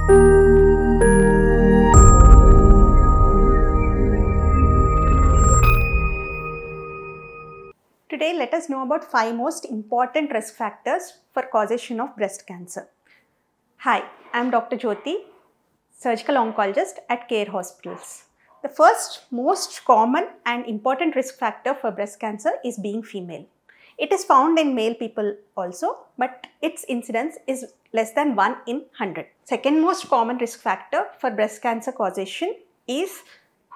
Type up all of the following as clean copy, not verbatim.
Today, let us know about 5 most important risk factors for causation of breast cancer. Hi, I am Dr. Jyoti, surgical oncologist at CARE Hospitals. The first most common and important risk factor for breast cancer is being female. It is found in male people also, but its incidence is less than 1 in 100. Second most common risk factor for breast cancer causation is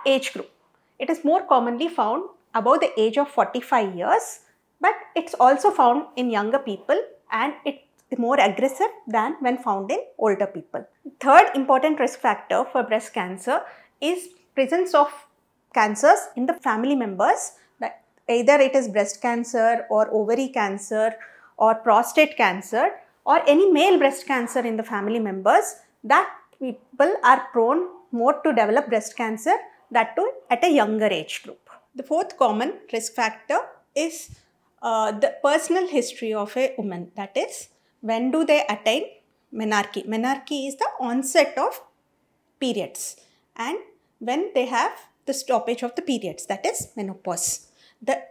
age group. It is more commonly found above the age of 45 years, but it's also found in younger people and it's more aggressive than when found in older people. Third important risk factor for breast cancer is presence of cancers in the family members, that either it is breast cancer or ovary cancer or prostate cancer or any male breast cancer in the family members, that people are prone more to develop breast cancer, that too at a younger age group. The fourth common risk factor is the personal history of a woman, that is, when do they attain menarche. Menarche is the onset of periods and when they have the stoppage of the periods, that is menopause. The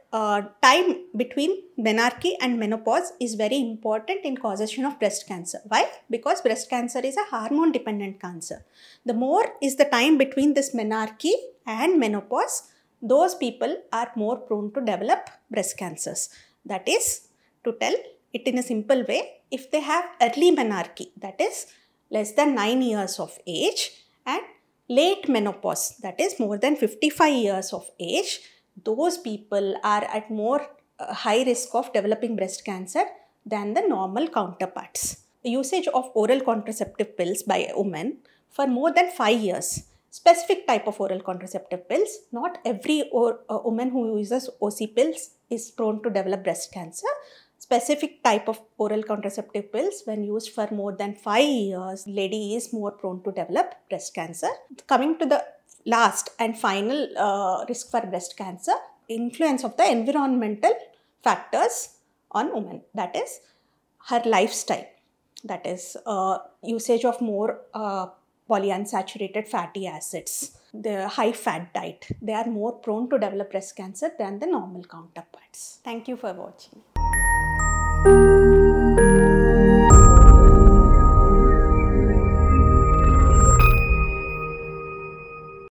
time between menarche and menopause is very important in causation of breast cancer. Why? Because breast cancer is a hormone dependent cancer. The more is the time between this menarche and menopause, those people are more prone to develop breast cancers. That is, to tell it in a simple way, if they have early menarche, that is less than 9 years of age, and late menopause, that is more than 55 years of age, those people are at more high risk of developing breast cancer than the normal counterparts. The usage of oral contraceptive pills by a woman for more than 5 years. Specific type of oral contraceptive pills. Not every woman who uses OC pills is prone to develop breast cancer. Specific type of oral contraceptive pills, when used for more than 5 years, lady is more prone to develop breast cancer. Coming to the last and final risk for breast cancer, influence of the environmental factors on women, that is her lifestyle, that is usage of more polyunsaturated fatty acids, the high fat diet. They are more prone to develop breast cancer than the normal counterparts. Thank you for watching.